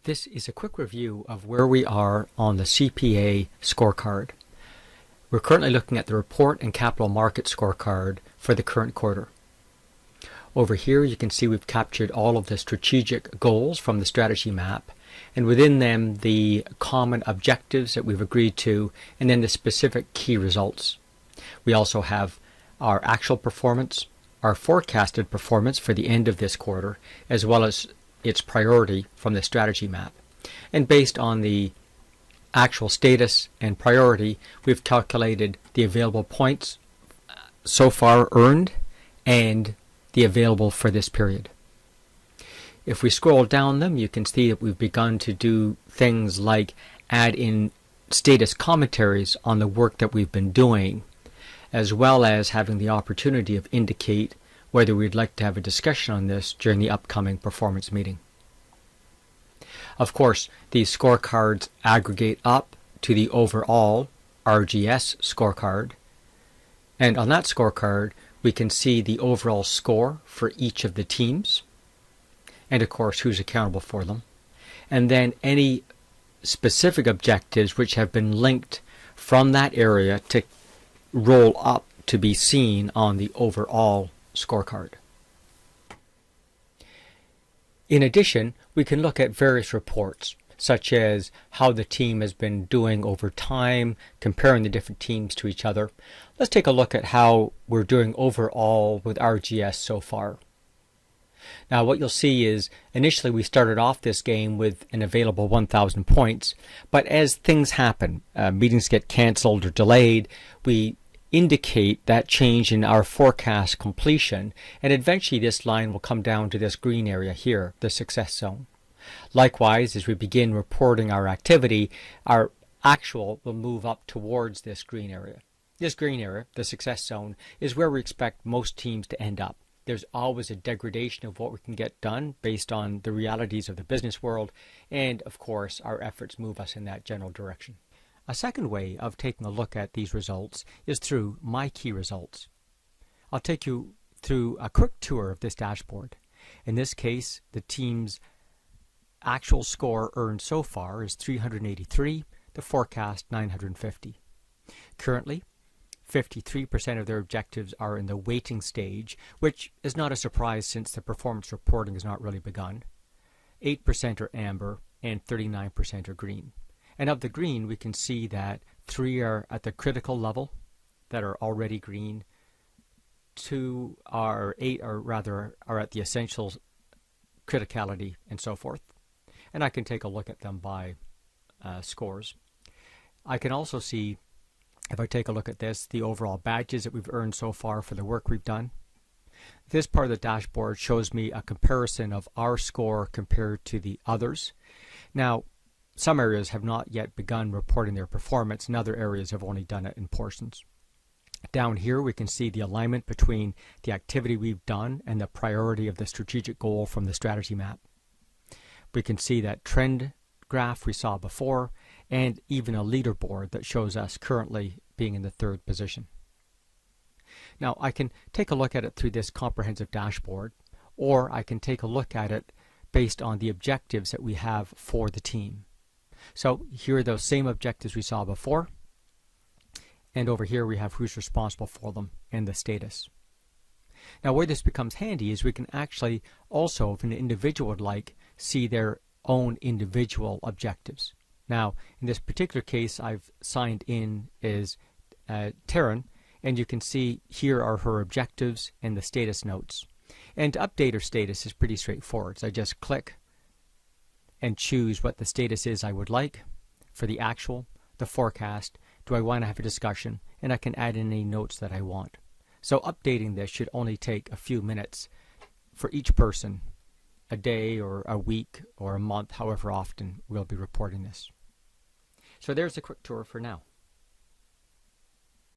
This is a quick review of where we are on the CPA scorecard. We're currently looking at the report and capital market scorecard for the current quarter. Over here you can see we've captured all of the strategic goals from the strategy map, and within them the common objectives that we've agreed to, and then the specific key results. We also have our actual performance, our forecasted performance for the end of this quarter, as well as its priority from the strategy map. And based on the actual status and priority, we've calculated the available points so far earned and the available for this period. If we scroll down them, you can see that we've begun to do things like add in status commentaries on the work that we've been doing, as well as having the opportunity of indicate whether we'd like to have a discussion on this during the upcoming performance meeting. Of course, these scorecards aggregate up to the overall RGS scorecard, and on that scorecard we can see the overall score for each of the teams, and of course who's accountable for them, and then any specific objectives which have been linked from that area to roll up to be seen on the overall scorecard. In addition, we can look at various reports, such as how the team has been doing over time, comparing the different teams to each other. Let's take a look at how we're doing overall with RGS so far. Now what you'll see is initially we started off this game with an available 1,000 points, but as things happen, meetings get cancelled or delayed, we indicate that change in our forecast completion, and eventually this line will come down to this green area here, the success zone. Likewise, as we begin reporting our activity, our actual will move up towards this green area. This green area, the success zone, is where we expect most teams to end up. There's always a degradation of what we can get done based on the realities of the business world, and of course our efforts move us in that general direction. A second way of taking a look at these results is through My Key Results. I'll take you through a quick tour of this dashboard. In this case, the team's actual score earned so far is 383, the forecast 950. Currently, 53% of their objectives are in the waiting stage, which is not a surprise since the performance reporting has not really begun. 8% are amber and 39% are green. And of the green, we can see that 3 are at the critical level that are already green. 8 are at the essential criticality, and so forth. And I can take a look at them by scores. I can also see, if I take a look at this, the overall badges that we've earned so far for the work we've done. This part of the dashboard shows me a comparison of our score compared to the others. Now, some areas have not yet begun reporting their performance, and other areas have only done it in portions. Down here we can see the alignment between the activity we've done and the priority of the strategic goal from the strategy map. We can see that trend graph we saw before, and even a leaderboard that shows us currently being in the 3rd position. Now I can take a look at it through this comprehensive dashboard, or I can take a look at it based on the objectives that we have for the team. So here are those same objectives we saw before, and over here we have who's responsible for them and the status. Now where this becomes handy is we can actually also, if an individual would like, see their own individual objectives. Now in this particular case I've signed in as Taryn, and you can see here are her objectives and the status notes. And to update her status is pretty straightforward. So I just click and choose what the status is I would like for the actual, the forecast, do I want to have a discussion, and I can add in any notes that I want. So updating this should only take a few minutes for each person, a day or a week or a month, however often we'll be reporting this. So there's a quick tour for now.